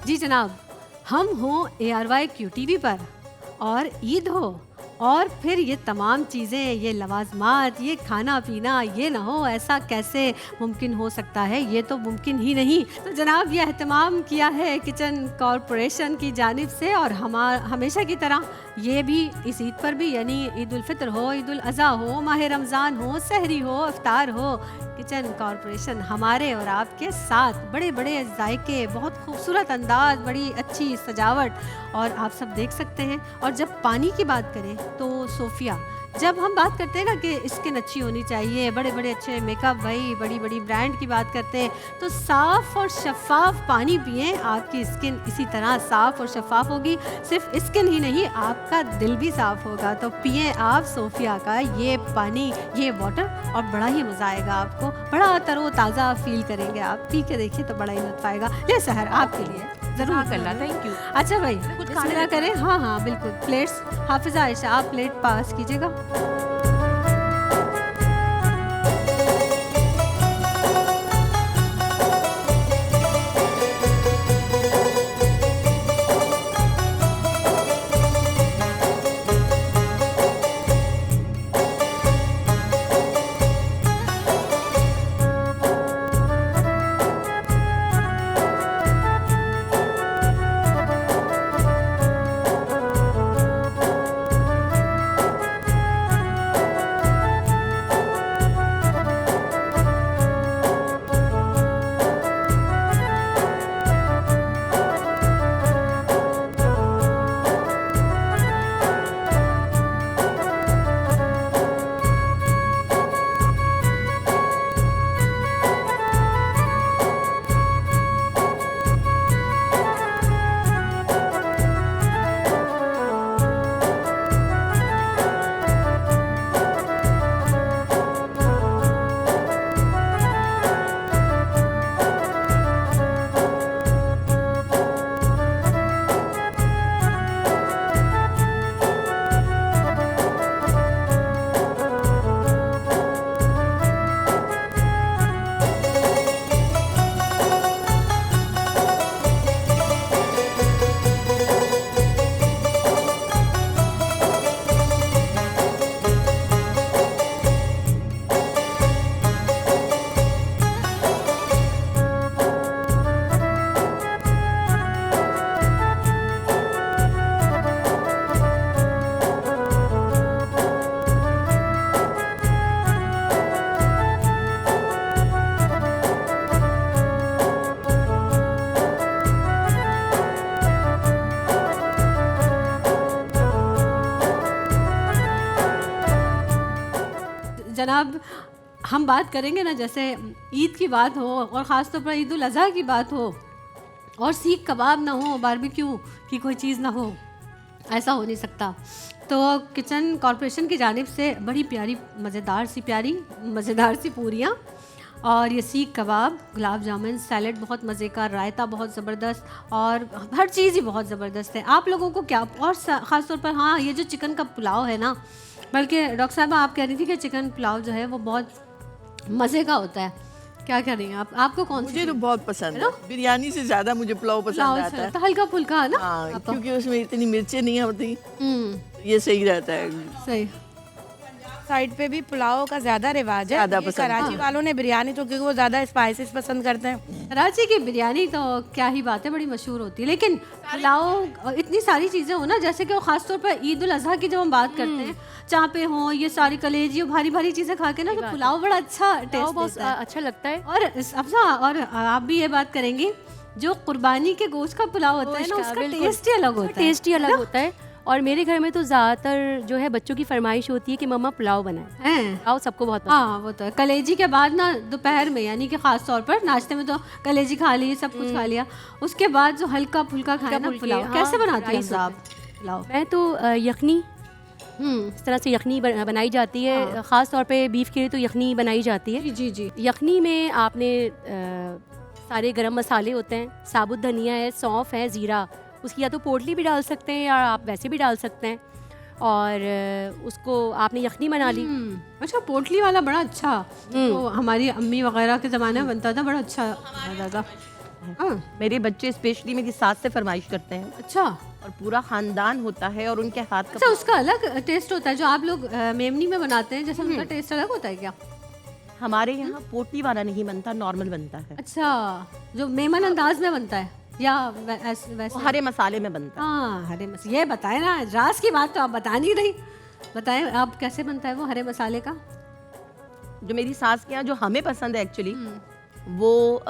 जी जनाब, हम हों ARY QTV पर और ईद हो और फिर ये तमाम चीज़ें, ये लवाज़मात, ये खाना पीना, ये ना हो, ऐसा कैसे मुमकिन हो सकता है? ये तो मुमकिन ही नहीं। तो जनाब ये एहतमाम किया है किचन कॉरपोरेशन की जानिब से और हमेशा की तरह ये भी इस ईद पर भी, यानी ईद उल फितर हो, ईद उल अज़हा हो, माह रमज़ान हो, सहरी हो, इफ्तार हो, किचन कॉरपोरेशन हमारे और आपके साथ बड़े बड़े जायके, बहुत खूबसूरत अंदाज, बड़ी अच्छी सजावट और आप सब देख सकते हैं। और जब पानी की बात करें तो सोफिया, जब हम बात करते हैं ना कि स्किन अच्छी होनी चाहिए, बड़े बड़े अच्छे मेकअप, भाई बड़ी बड़ी ब्रांड की बात करते हैं, तो साफ़ और शफ़ाफ़ पानी पिएं, आपकी स्किन इसी तरह साफ़ और शफ़ाफ़ होगी। सिर्फ स्किन ही नहीं, आपका दिल भी साफ़ होगा। तो पिएं आप सोफिया का ये पानी, ये वाटर और बड़ा ही मज़ा आएगा आपको, बड़ा तरोताज़ा फील करेंगे आप। पी के देखिए तो बड़ा ही लुत्फ़ आएगा। ये सहर आपके लिए ज़रूर करना। Thank you. अच्छा भाई, कुछ खाना करें। हाँ हाँ बिल्कुल, प्लेट्स हाफिज़ा आयशा आप प्लेट पास कीजिएगा। जनाब हम बात करेंगे ना, जैसे ईद की बात हो और ख़ास तौर पर ईद उल अज़हा की बात हो और सीख कबाब ना हो, बारबेक्यू की कोई चीज़ ना हो, ऐसा हो नहीं सकता। तो किचन कॉरपोरेशन की जानिब से बड़ी प्यारी मज़ेदार सी पूरियाँ और ये सीख कबाब, गुलाब जामुन, सैलड बहुत मज़े का, रायता बहुत ज़बरदस्त और हर चीज़ ही बहुत ज़बरदस्त है। आप लोगों को क्या, और ख़ास तौर पर हाँ, ये जो चिकन का पुलाव है ना, बल्कि डॉक्टर साहबा आप कह रही थी कि चिकन पुलाव जो है वो बहुत मज़े का होता है। क्या कह रही हैं आप? आपको कौन सी? मुझे तो बहुत पसंद है, बिरयानी से ज़्यादा मुझे पुलाव पसंद आता है। तो हल्का फुल्का है ना, हाँ, क्योंकि उसमें इतनी मिर्चें नहीं होती, ये सही रहता है। सही। साइड पे भी पुलाव का ज्यादा रिवाज है। ज्यादा पसंद। कराची वालों ने बिरयानी तो क्योंकि वो ज्यादा स्पाइसेस पसंद करते हैं। कराची की बिरयानी तो क्या ही बात है, बड़ी मशहूर होती है। लेकिन पुलाव, इतनी सारी चीज़ें हो ना, जैसे कि वो ख़ास तौर पर ईद उल अज़हा की जब हम बात करते हैं, चापे हों, ये सारी कलेजी और भारी भारी चीज़ें खा के ना, तो पुलाव बड़ा अच्छा टेस्ट बहुत देता है, अच्छा लगता है। और अफजा और आप भी ये बात करेंगी, जो कुर्बानी के गोश्त का पुलाव होता है ना, उसका टेस्ट ही अलग होता है। टेस्ट ही अलग होता है। और मेरे घर में तो ज़्यादातर जो है बच्चों की फरमाइश होती है कि मम्मा पुलाव बनाए। हैं? पुलाव सबको बहुत पसंद। हाँ वो तो है। कलेजी के बाद ना दोपहर में, यानी कि ख़ास तौर पर नाश्ते में तो कलेजी खा ली, सब कुछ खा लिया, उसके बाद जो हल्का फुल्का खाए ना पुलाव, हाँ, कैसे बनाती हैं राइस आप पुलाव? मैं तो यखनी, इस तरह से यखनी बनाई जाती है। ख़ास तौर पे बीफ के लिए तो यखनी बनाई जाती है। जी जी जी। यखनी में आपने सारे गरम मसाले होते हैं, साबुत धनिया है, सौंफ है, ज़ीरा, उसकी या तो पोटली भी डाल सकते हैं या आप वैसे भी डाल सकते हैं। और उसको आपने यखनी बना ली। अच्छा, पोटली वाला बड़ा अच्छा, तो हमारी अम्मी वगैरह के ज़माने में बनता था, बड़ा अच्छा बनता था। है। हाँ, मेरे बच्चे स्पेशली मेरी सास से फरमाइश करते हैं अच्छा और पूरा खानदान होता है और उनके हाथ अच्छा, का उसका अलग टेस्ट होता है जो आप लोग मेमनी में बनाते हैं, जैसे उनका टेस्ट अलग होता है क्या? हमारे यहाँ पोटली वाला नहीं बनता, नॉर्मल बनता है। अच्छा, जो मेमन अंदाज में बनता है या वैसे? वो हरे मसाले में बनता है। हाँ, हरे मसाले, ये बताए ना, राज की बात तो आप बता नहीं रही, बताएं आप कैसे बनता है वो हरे मसाले का? जो मेरी सास के यहाँ जो हमें पसंद है एक्चुअली, वो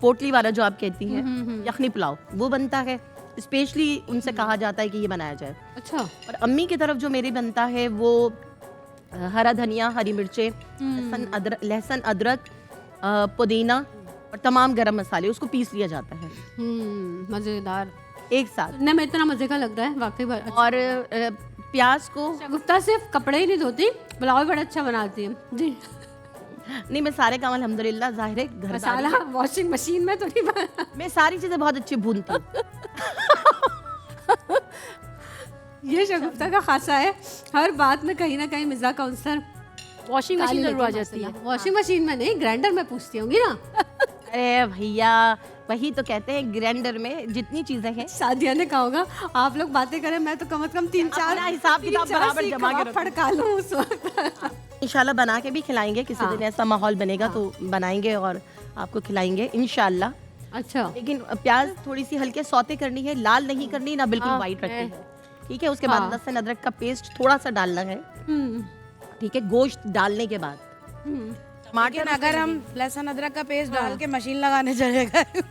पोटली वाला जो आप कहती हैं, यखनी पुलाव, वो बनता है। स्पेशली उनसे कहा जाता है कि ये बनाया जाए। अच्छा, और अम्मी की तरफ जो मेरी बनता है वो हरा धनिया, हरी मिर्चें, लहसुन अदरक, पुदीना और तमाम गरम मसाले, उसको पीस लिया जाता है मजेदार, एक साथ। सुनने में इतना मजे का लग रहा है वाकई। और प्याज को गुप्ता सिर्फ कपड़े ही नहीं धोती, पुलाव भी बड़ा अच्छा बनाती है जी। नहीं, मैं सारे काम अल्हम्दुलिल्लाह ज़ाहिर है घर मसाला वॉशिंग मशीन में तो नहीं बना। मैं सारी चीजें बहुत अच्छी भूनती हूँ। ये शगुफ्ता का खासा है, हर बात में कहीं ना कहीं मिर्जा का अंसर। वॉशिंग मशीन जरूर आ जाती है। वॉशिंग मशीन में नहीं, ग्राइंडर में पूछती होंगी ना। अरे भैया, वही तो कहते हैं, ग्राइंडर में जितनी चीजें हैं। सादिया ने कहा होगा आप लोग बातें करें, मैं तो कम से कम 3-4 हिसाब किताब बराबर जमा के रखो। फड़का लूं उस वक्त। इंशाल्लाह बना के भी खिलाएंगे, किसी दिन ऐसा माहौल बनेगा तो बनाएंगे और आपको खिलाएंगे इंशाल्लाह। अच्छा, लेकिन प्याज थोड़ी सी हल्के सौते करनी है, लाल नहीं करनी ना, बिल्कुल वाइट रखनी है, ठीक है। उसके बाद लहसुन अदरक का पेस्ट थोड़ा सा डालना है, ठीक है, गोश्त डालने के बाद। लेकिन अगर हम लहसुन अदरक का पेस्ट डाल के मशीन लगाने चले गए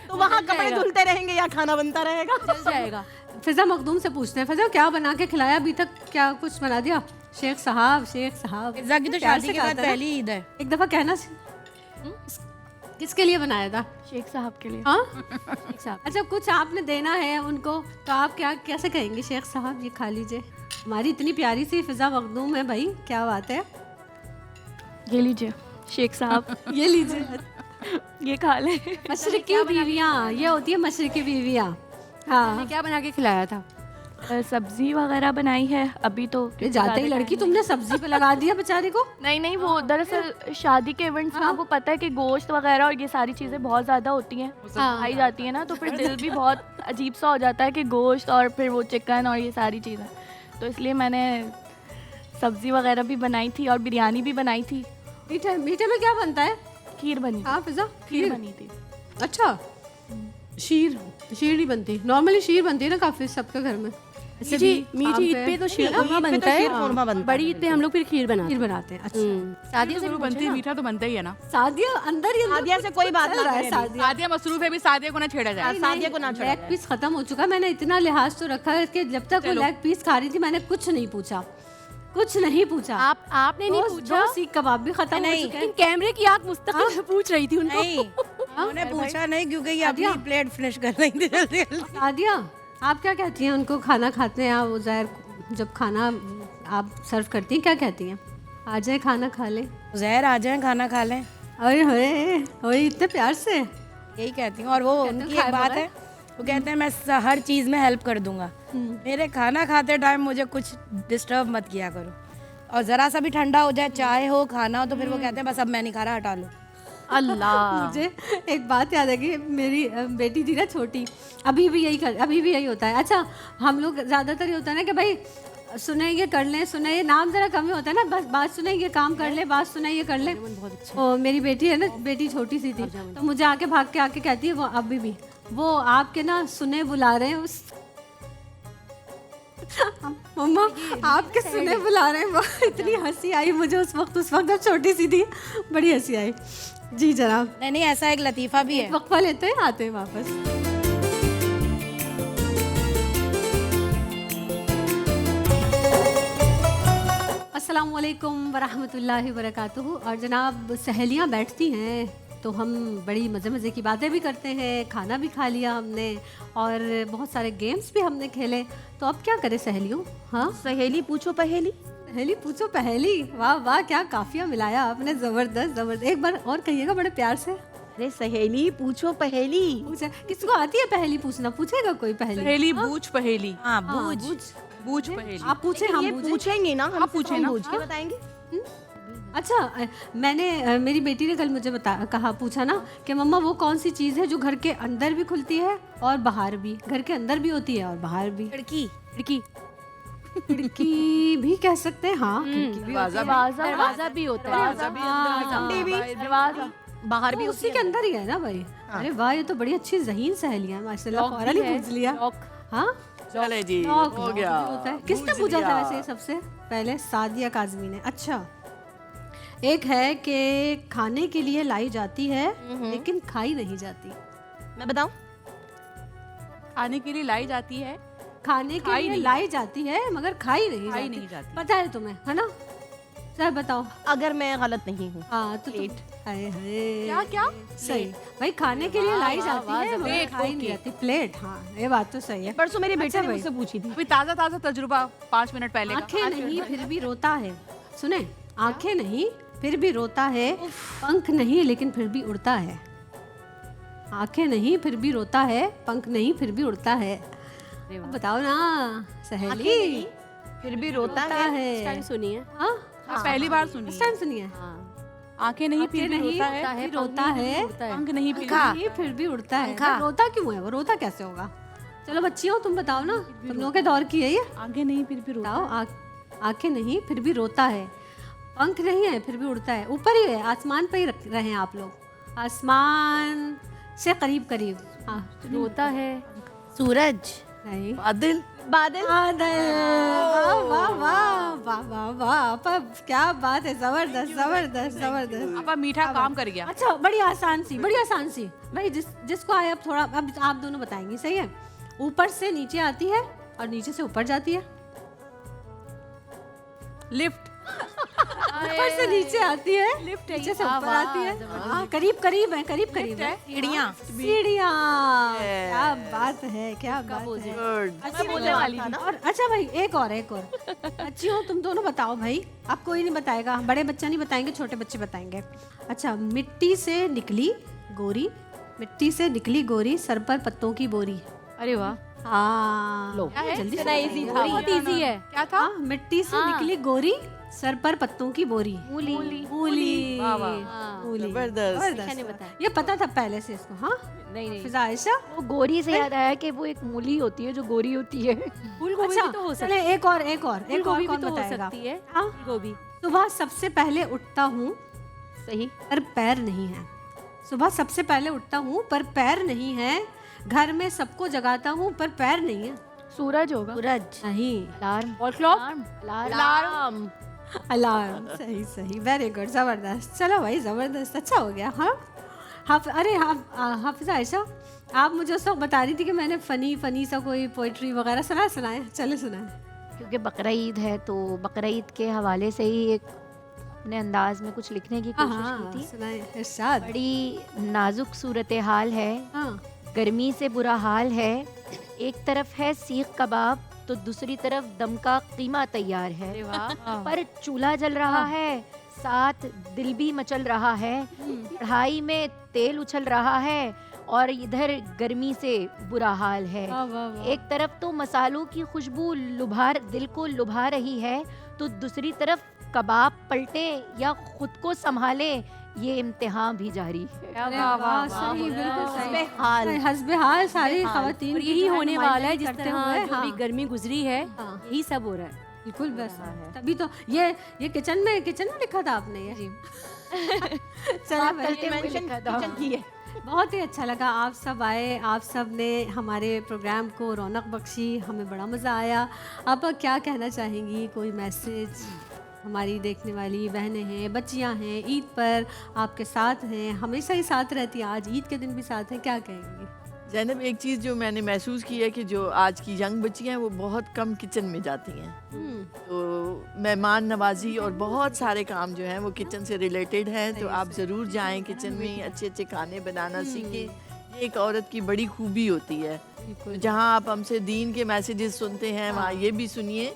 तो वहाँ कपड़े धुलते रहेंगे या खाना बनता रहेगा? चल जाएगा। फिजा मखदूम से पूछते हैं, फिजा क्या बना के खिलाया अभी तक, क्या कुछ बना दिया? शेख साहब, शेख साहब, पिज्जा की तो प्यार शादी से के बाद खाता है ना? पहली ईद है। एक दफा कहना किसके लिए बनाया था? शेख साहब के लिए। हाँ, शेख साहब। अच्छा, कुछ आपने देना है उनको तो आप क्या कैसे कहेंगे? शेख साहब ये खा लीजिए, हमारी इतनी प्यारी सी फिजा मखदूम है भाई, क्या बात है, ये लीजिए शेख साहब, ये लीजिए। ये खा ले। मशरकी बीवियाँ, ये होती है मशरकी बीवियाँ। हाँ, क्या बना के खिलाया था? सब्जी वगैरह बनाई है अभी तो। ये जाते ही लड़की तुमने सब्जी पे लगा दिया बेचारी को। नहीं, वो दरअसल शादी के इवेंट्स में आपको पता है कि गोश्त वगैरह और ये सारी चीज़ें बहुत ज़्यादा होती हैं, खाई जाती है ना, तो फिर दिल भी बहुत अजीब सा हो जाता है कि गोश्त और फिर वो चिकन और ये सारी चीज़ें, तो इसलिए मैंने सब्जी वगैरह भी बनाई थी और बिरयानी भी बनाई थी। मीठे मीठे में क्या बनता है? खीर बनी थी। हाँ फिजा, खीर बनी थी। अच्छा, शीर नहीं बनती, नॉर्मली शीर बनती है ना काफी सबके घर में। मीठी ईद पे तो शीर खुरमा बनता है, खुरमा बनता है। बड़ी ईद पे हम लोग फिर खीर बनाते खीर बनाते हैं। अच्छा, शादियों से बनती है, मीठा तो बनता ही है ना। शादियाँ अंदर ही शादिया से कोई बात चल रहा है नहीं, शादियाँ। शादियाँ मसरूफ है भी, शादियों को ना छेड़ा जाए। शादिया को ना छोड़ा लेग पीस खत्म हो चुका है, मैंने इतना लिहाज तो रखा है कि जब तक वो लेग पीस खा रही थी मैंने कुछ नहीं पूछा। आपने नहीं पूछा? दो सीख कबाब भी खत्म हो चुके हैं। लेकिन कैमरे की आंख मुस्तकिल पूछ रही थी उनको। नहीं, उन्होंने पूछा नहीं क्योंकि ये अपनी प्लेट फिनिश कर रही थी जल्दी जल्दी। सादिया, आप क्या कहती हैं उनको खाना खाते हैं आप? उज़ैर जब खाना आप सर्व करती हैं क्या कहती हैं? आ जाए खाना खा ले, जहर आ जाए खाना खा लें, अरे होए होए, इतने प्यार से। यही कहती हूँ। और वो उनकी एक बात है, वो कहते हैं मैं हर चीज़ में हेल्प कर दूंगा, मेरे खाना खाते टाइम मुझे कुछ डिस्टर्ब मत किया करो। और ज़रा सा भी ठंडा हो जाए, चाय हो, खाना हो, तो फिर वो कहते हैं बस अब मैं नहीं खा रहा, हटा लो। अल्लाह। मुझे एक बात याद है कि मेरी बेटी थी ना छोटी, अभी भी यही होता है। अच्छा, हम लोग ज़्यादातर ये होता है ना कि भाई सुने ये कर लें, सुने ये, नाम ज़रा कम ही होता है ना, बस बात सुने ये काम कर ले, बात सुने ये कर ले। और मेरी बेटी है ना, बेटी छोटी सी थी, तो मुझे आके भाग के आके कहती है, वो अभी भी वो आपके ना सुने बुला रहे हैं उस मम्मा आपके सुने बुला रहे हैं। वो इतनी हंसी आई मुझे उस वक्त जब छोटी सी थी, बड़ी हंसी आई। जी जनाब, नहीं, ऐसा एक लतीफ़ा भी है। वक्फा लेते हैं, आते हैं वापस। अस्सलामुअलैकुम वरहमतुल्लाहि वबरकातुहू। और जनाब, सहेलियाँ बैठती हैं तो हम बड़ी मज़े की बातें भी करते हैं, खाना भी खा लिया हमने और बहुत सारे गेम्स भी हमने खेले। तो अब क्या करें सहेलियों? हाँ, सहेली पूछो पहेली। पहेली पूछो पहेली, वाह वाह, क्या काफिया मिलाया आपने, जबरदस्त। एक बार और कहिएगा बड़े प्यार से। अरे सहेली पूछो पहेली। पूछे, किसको आती है पहेली पूछना? पूछेगा कोई पहेली? पहेली बूझ पहेली, हाँ, हाँ, बूझ। बूझ पहेली। आप पूछे, हम ये पूछे। पूछेंगे ना, आप पूछे ना, पूछ के बताएंगे। अच्छा मैंने मेरी बेटी ने कल मुझे पूछा ना कि मम्मा वो कौन सी चीज़ है जो घर के अंदर भी खुलती है और बाहर भी, घर के अंदर भी होती है और बाहर भी। खिड़की। खिड़की। खिड़की भी कह सकते हैं, हाँ खिड़की भी होती है। दरवाजा भी होता है। दरवाजा बाहर भी उसी के अंदर ही है ना भाई। अरे वाह, ये तो बड़ी अच्छी ज़हीन सहेलियां माशाल्लाह, फौरन ही पूछ लिया। हाँ चले जी, लॉक हो भी गया। होता है। किसने पूछ पूछा था लिया। वैसे सबसे पहले? सादिया काजमी ने। अच्छा, एक है कि खाने के लिए लाई जाती है लेकिन खाई नहीं जाती। मैं बताऊं? खाने के लिए लाई जाती है, खाने के खाई लिए नहीं लाई जाती है मगर खाई नहीं खाई जाती। नहीं जाती। पता है तुम्हें, है ना? सर बताओ। अगर मैं गलत नहीं हूँ, हाँ तो हाय हाय क्या क्या? सही भाई, खाने के लिए लाई जाती है मगर प्लेट, खाई नहीं ओके। जाती। प्लेट, हाँ ये बात तो सही है। परसों मेरे बेटे ने भाई। मुझसे पूछी थी। अभी ताज़ा ताज़ा तजुर्बा 5 मिनट पहले का। आंखें नहीं फिर भी रोता है। सुने, आंखें नहीं फिर भी रोता है, पंख नहीं लेकिन फिर भी उड़ता है। आंखें नहीं फिर भी रोता है, पंख नहीं फिर भी उड़ता है। अब बताओ ना सहेली, फिर भी रोता रोता है। है। सुनिए। हाँ हाँ, पहली बार सुनी। इस टाइम सुनिए। आंखें नहीं फिर भी रोता है, फिर रोता है, पंख नहीं फिर पंखा। नहीं फिर भी उड़ता है। पंखा। रोता क्यों है वो? रोता कैसे होगा? चलो बच्चियों तुम बताओ ना, तुम लोगों के दौर की है ये। आंखें नहीं फिर भी रोता बताओ। आंखें नहीं फिर भी रोता है, पंख नहीं है फिर भी उड़ता है। ऊपर ही है, आसमान पे ही रहे हैं आप लोग, आसमान से करीब करीब। हाँ रोता है। सूरज। नहीं, बादल। बादल। बादल। वाह वाह वाह वाह वाह वाह, अब क्या बात है, जबरदस्त जबरदस्त जबरदस्त। आपा मीठा काम कर गया। अच्छा, बड़ी आसान सी भाई, जिसको आए अब थोड़ा, अब आप दोनों बताएंगी, सही है? ऊपर से नीचे आती है और नीचे से ऊपर जाती है। लिफ्ट। ऊपर से नीचे आती है, नीचे से ऊपर आती है। हाँ करीब करीब है, करीब करीब है। सीढ़ियाँ। सीढ़ियाँ। क्या बात है, क्या बात है। गुड। बोलने वाली थी। और अच्छा भाई, एक और अच्छी हो, तुम दोनों बताओ भाई। अब कोई नहीं बताएगा, बड़े बच्चे नहीं बताएंगे, छोटे बच्चे बताएंगे। अच्छा, मिट्टी से निकली गोरी, मिट्टी से निकली गोरी, सर पर पत्तों की बोरी। अरे वाह, हाँ लो। जल्दी इतना easy था। बहुत इजी है। क्या था? हाँ, मिट्टी से निकली गोरी, सर पर पत्तों की बोरी। मूली। मूली। वाह, वाह। मूली। जबरदस्त। किसने बताया? ये पता था पहले से इसको। हाँ नहीं फिजा आयशा। वो गोरी से याद आया कि वो एक मूली होती है जो गोरी होती है। फूल गोभी अच्छा भी तो हो सकती चले, है। एक और फूल गोभी भी कौन तो हो बताएगा? सकती है। हाँ, फूल गोभी। सुबह सबसे पहले उठता हूँ सही। पर पैर नहीं है। सुबह सबसे पहले उठता हूँ पर पैर नहीं है, घर में सबको जगाता हूँ पर पैर नहीं है। सूरज होगा। सूरज। नहीं, alarm. Wall clock. Alarm. Alarm. सही सही, वेरी गुड, जबरदस्त। चलो भाई जबरदस्त, अच्छा हो गया। हाँ अरे हाफिजा आयशा, आप मुझे उस वक्त बता रही थी कि मैंने फनी सा कोई पोइट्री वगैरह सुनाए। चले सुनाए। क्योंकि बकरा ईद है तो बकरा ईद के हवाले से ही एक अपने अंदाज में कुछ लिखने की कोशिश की थी। सुनाए इरशाद। बड़ी नाजुक सूरत हाल है, हाँ गर्मी से बुरा हाल है। एक तरफ है सीख कबाब तो दूसरी तरफ दम का कीमा तैयार है। पर चूल्हा जल रहा है, साथ दिल भी मचल रहा है। कढ़ाई में तेल उछल रहा है और इधर गर्मी से बुरा हाल है। वाह वाह वाह। एक तरफ तो मसालों की खुशबू दिल को लुभा रही है तो दूसरी तरफ कबाब पलटे या खुद को संभाले ये इम्तिहान भी जारी है। अरे वाह, सही, बिल्कुल सही। हाल। हस्बे हाल सारी खवातीन और की यही जो है होने वाला है, जिस करते तरह हुए। जो भी हाँ, गर्मी गुजरी है, हाँ। यही सब हो रहा है। बिल्कुल बस तभी तो ये किचन में लिखा था आपने ये। चलो भाई, किचन की है। बहुत ही अच्छा लगा, आप सब आए, आप सब ने हमारे प्रोग्राम को रौनक बख्शी, हमें बड़ा मज़ा आया। आप क्या कहना चाहेंगी? कोई मैसेज? हमारी देखने वाली बहनें हैं, बच्चियां हैं, ईद पर आपके साथ हैं, हमेशा ही साथ रहती हैं, आज ईद के दिन भी साथ हैं, क्या कहेंगी? जैनब, एक चीज़ जो मैंने महसूस की है कि जो आज की यंग बच्चियां हैं वो बहुत कम किचन में जाती हैं। तो मेहमान नवाजी और बहुत सारे काम जो हैं वो किचन से रिलेटेड हैं, तो आप ज़रूर जाएं किचन में, अच्छे अच्छे खाने बनाना सीखें। ये एक औरत की बड़ी खूबी होती है। तो जहाँ आप हमसे दीन के मैसेजेस सुनते हैं वहाँ ये भी सुनिए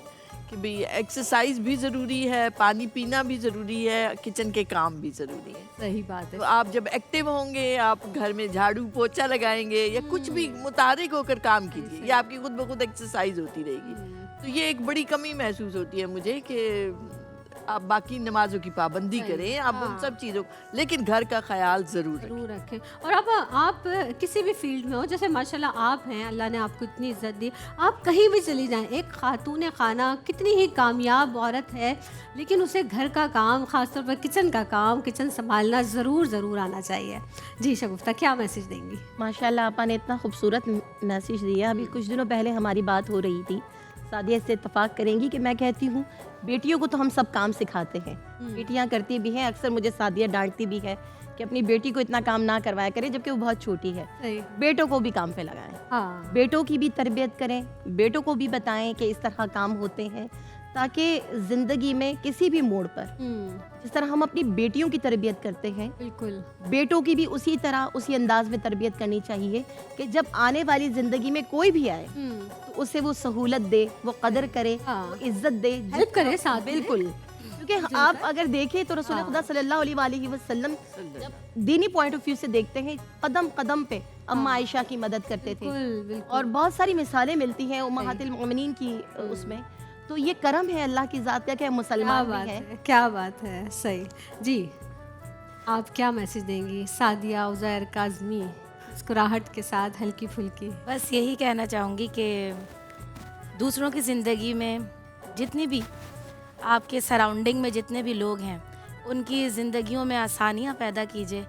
कि भाई एक्सरसाइज भी ज़रूरी है, पानी पीना भी ज़रूरी है, किचन के काम भी ज़रूरी है। सही बात है। तो आप जब एक्टिव होंगे, आप घर में झाड़ू पोछा लगाएंगे या कुछ भी मुतारिक होकर काम कीजिए, ये आपकी खुद ब खुद एक्सरसाइज होती रहेगी। तो ये एक बड़ी कमी महसूस होती है मुझे कि आप बाकी नमाजों की पाबंदी करें, आप उन सब चीज़ों, लेकिन घर का ख्याल ज़रूर रखें। जरूर रखें। और अब आप किसी भी फील्ड में हो, जैसे माशाल्लाह आप हैं, अल्लाह ने आपको इतनी इज्जत दी, आप कहीं भी चली जाएं, एक खातून खाना कितनी ही कामयाब औरत है, लेकिन उसे घर का काम, खासतौर पर किचन का काम, किचन संभालना ज़रूर आना चाहिए। जी शगुफ्ता, क्या मैसेज देंगी? माशाल्लाह आपा ने इतना खूबसूरत मैसेज दिया। अभी कुछ दिनों पहले हमारी बात हो रही थी, सादिया इससे इत्तेफाक करेंगी कि मैं कहती हूँ बेटियों को तो हम सब काम सिखाते हैं, बेटियाँ करती भी हैं। अक्सर मुझे सादिया डांटती भी है कि अपनी बेटी को इतना काम ना करवाया करे जबकि वो बहुत छोटी है। सही। बेटों को भी काम पे लगाएं, हाँ। बेटों की भी तरबियत करें, बेटों को भी बताएं कि इस तरह काम होते हैं, ताकि ज़िंदगी में किसी भी मोड़ पर जिस तरह हम अपनी बेटियों की तरबियत करते हैं, बिल्कुल बेटों की भी उसी तरह उसी अंदाज में तरबियत करनी चाहिए कि जब आने वाली ज़िंदगी में कोई भी आए तो उसे वो सहूलत दे, वो कदर करे, हाँ। वो इज्जत दे, हेल्प करे साथ में। बिल्कुल। क्योंकि आप अगर देखें तो रसूल खुदा सल्लल्लाहु अलैहि वसल्लम जब दीनी पॉइंट ऑफ व्यू से देखते हैं, कदम कदम पे अम्मा आयशा की मदद करते थे। बिल्कुल। और बहुत सारी मिसालें मिलती हैं उम्महातुल मोमिनीन की उसमें। तो ये करम है अल्लाह की ज़ात का कि हम मुसलमान भी हैं। क्या बात है, सही। जी, आप क्या मैसेज देंगी? सादिया, उज़ैर, काज़मी, मुस्कुराहट के साथ, हल्की फुल्की। बस यही कहना चाहूँगी कि दूसरों की ज़िंदगी में जितनी भी आपके सराउंडिंग में जितने भी लोग हैं, उनकी ज़िंदगियों में आसानियाँ पैदा कीजिए,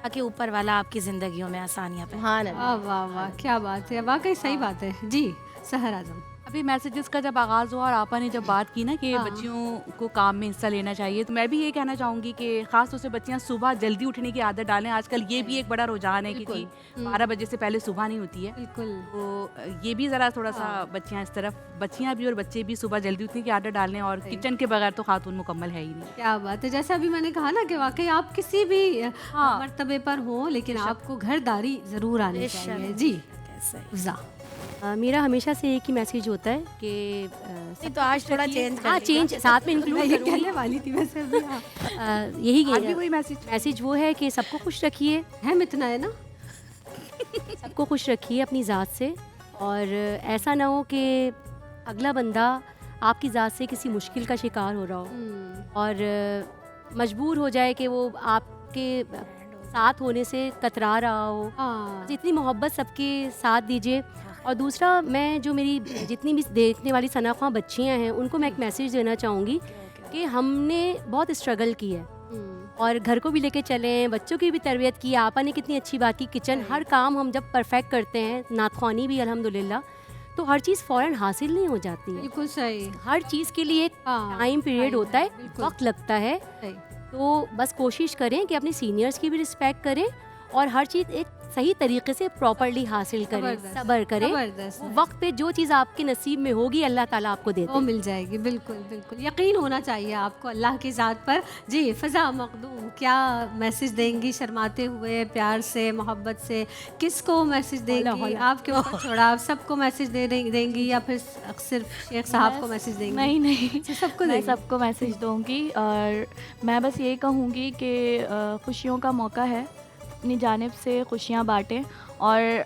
ताकि ऊपर वाला आपकी ज़िंदगियों में आसानियाँ पैदा। हाँ वाह वाह वाह, क्या बात है, वाकई सही बात है। जी सहर आजम। अभी मैसेजेस का जब आगाज़ हुआ और आपा ने जब बात की ना कि हाँ। बच्चियों को काम में हिस्सा लेना चाहिए, तो मैं भी ये कहना चाहूँगी कि ख़ास तौर से बच्चियाँ सुबह जल्दी उठने की आदत डालें। आजकल ये भी एक बड़ा रुझान है कि जी 12 बजे से पहले सुबह नहीं होती है, बिल्कुल। तो ये भी ज़रा थोड़ा सा बच्चियाँ इस तरफ, बच्चियाँ भी और बच्चे भी सुबह जल्दी उठने की आदत डालें। और किचन के बगैर तो खातून मुकम्मल है ही नहीं। क्या बात है, जैसे अभी मैंने कहा ना कि वाकई आप किसी भी मर्तबे पर हो, लेकिन आपको घरदारी ज़रूर आनी चाहिए। जी उज़ा। मेरा हमेशा से एक ही मैसेज होता है कि नहीं तो आज थोड़ा चेंज हाँ, चेंज साथ में इंक्लूड ये करूँगी। कहने वाली थी वैसे भी। हाँ। यही आज भी वही मैसेज वो है कि सबको खुश रखिए, हम इतना है ना, सबको खुश रखिए अपनी ज़ात से, और ऐसा ना हो कि अगला बंदा आपकी ज़ात से किसी मुश्किल का शिकार हो रहा हो और मजबूर हो जाए कि वो आपके साथ होने से कतरा रहा हो। हाँ। जितनी मोहब्बत सबके साथ दीजिए। और दूसरा, मैं जो मेरी जितनी भी देखने वाली सनाख्वां बच्चियां हैं, उनको मैं एक मैसेज देना चाहूँगी कि हमने बहुत स्ट्रगल की है और घर को भी लेके चलें, बच्चों की भी तरबियत की। आपा ने कितनी अच्छी बात की, किचन हर काम हम जब परफेक्ट करते हैं, नाख़वानी भी अल्हम्दुलिल्लाह, तो हर चीज़ फ़ौरन हासिल नहीं हो जाती है। बिल्कुल सही। हर चीज़ के लिए एक टाइम पीरियड होता है, वक्त लगता है। तो बस कोशिश करें कि अपने सीनियर्स की भी रिस्पेक्ट करें और हर चीज़ एक सही तरीके से प्रॉपर्ली हासिल करें, सब्र करें। वो वक्त पे जो चीज़ आपके नसीब में होगी अल्लाह ताला आपको देते वो मिल जाएगी। बिल्कुल बिल्कुल, यकीन होना चाहिए आपको अल्लाह की ज़ात पर। जी फ़ज़ा मखदूम, क्या मैसेज देंगी शर्माते हुए, प्यार से, मोहब्बत से? किसको मैसेज देंगी? आपके ऊपर छोड़ा, आप सबको मैसेज देंगी या फिर सिर्फ शेख साहब को मैसेज देंगी? नहीं सबको मैं देंगी। सबको मैसेज दूंगी और मैं बस यही कहूँगी कि खुशियों का मौका है, अपनी जानिब से खुशियाँ बांटें और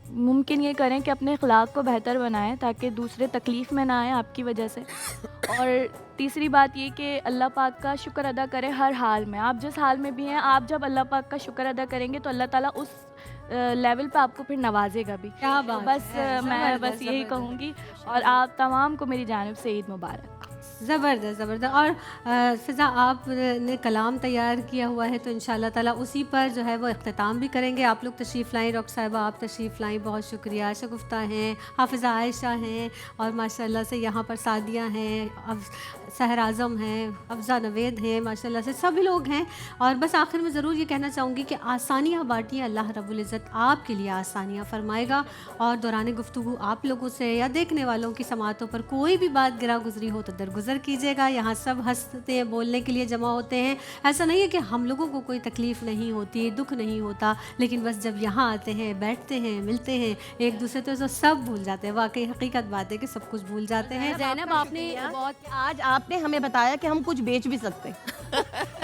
मुमकिन ये करें कि अपने अखलाक को बेहतर बनाएं ताकि दूसरे तकलीफ़ में ना आए आपकी वजह से। और तीसरी बात ये कि अल्लाह पाक का शुक्र अदा करें हर हाल में। आप जिस हाल में भी हैं, आप जब अल्लाह पाक का शुक्र अदा करेंगे तो अल्लाह ताला उस लेवल पे आपको फिर नवाजेगा भी। क्या तो बात बस है, मैं बस ज़बरदस्त, यही ज़बरदस्त। कहूँगी और आप तमाम को मेरी जानिब से ईद मुबारक। ज़बरदस्त ज़बरदस्त। और फ़िज़ा आपने कलाम तैयार किया हुआ है, तो इंशाल्लाह ताला उसी पर जो है वो इख्तिताम भी करेंगे। आप लोग तशरीफ़ लाएँ, रॉक साहिबा आप तशरीफ़ लाएँ, बहुत शुक्रिया। शगुफ्ता हैं, हाफ़िज़ा आयशा हैं और माशाल्लाह से यहाँ पर सादिया हैं, सहर आज़म हैं, अफ़ज़ा नवेद हैं, माशाल्लाह से सभी लोग हैं। और बस आखिर में ज़रूर ये कहना चाहूँगी कि आसानियाँ बाँटिए, अल्लाह रब्बुल इज़्ज़त आपके लिए आसानियाँ फरमाएगा। और दौरान गुफ्तगू आप लोगों से या देखने वालों की समातों पर कोई भी बात गिरा गुजरी हो तो दरगुजर कीजिएगा। यहाँ सब हंसते हैं, बोलने के लिए जमा होते हैं। ऐसा नहीं है कि हम लोगों को कोई तकलीफ़ नहीं होती, दुख नहीं होता, लेकिन बस जब यहाँ आते हैं, बैठते हैं, मिलते हैं एक दूसरे तो सब भूल जाते हैं। वाकई हकीकत बात है कि सब कुछ भूल जाते हैं। ज़ैनब, आपने बहुत आज आपने हमें बताया कि हम कुछ बेच भी सकते हैं।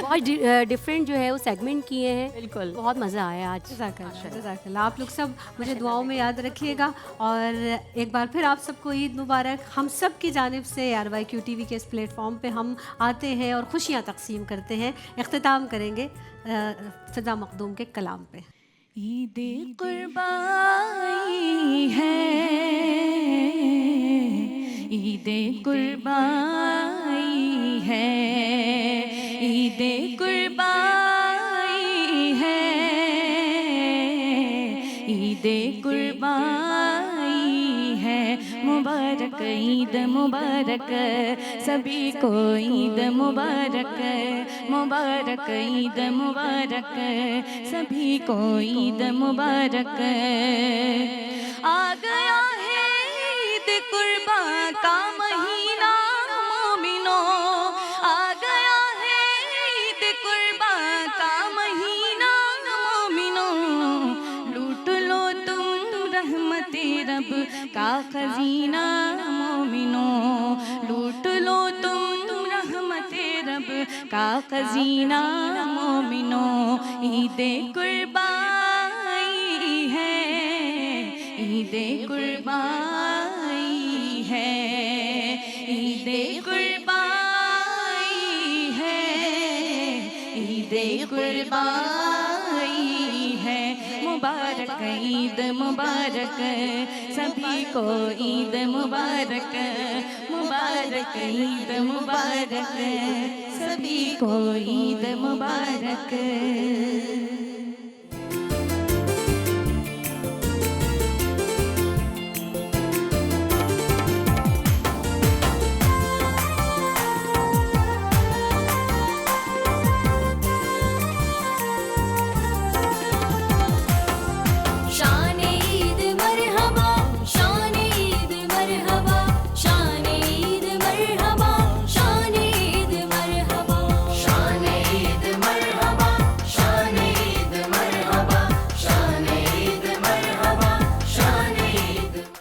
बहुत डिफरेंट जो है वो सेगमेंट किए हैं। बिल्कुल। बहुत मज़ा आया आज। जज़ाकल्लाह। आप लोग सब मुझे दुआओं में याद रखिएगा और एक बार फिर आप सबको ईद मुबारक। हम सब की जानिब से ARYQ TV के इस प्लेटफॉर्म पे हम आते हैं और खुशियाँ तकसीम करते हैं। इख्तिताम करेंगे फिदा मखदूम के कलाम पे। ईद कुर्बानी है, ईद कुर्बानी है, ईद कुर्बानी है, ईद कुर्बानी है। मुबारक ईद मुबारक, सभी को ईद मुबारक, मुबारक ईद मुबारक, सभी को ईद मुबारक। आ गया है ईद कुर्बान का महीना मोमिनो, आ गया है ईद कुर्बान का महीना मोमिनो। लूट लो तुम रहमते रब का खजीना मोमिनो, लूट लो तुम रहमते रब का खजीना मोमिनो। ईद कुर्बानी है, ईद कुर्बानी है, ईद कुर्बानी है, ईद कुर्बानी है। मुबारक ईद मुबारक, सभी को ईद मुबारक, मुबारक ईद मुबारक, सभी को ईद मुबारक।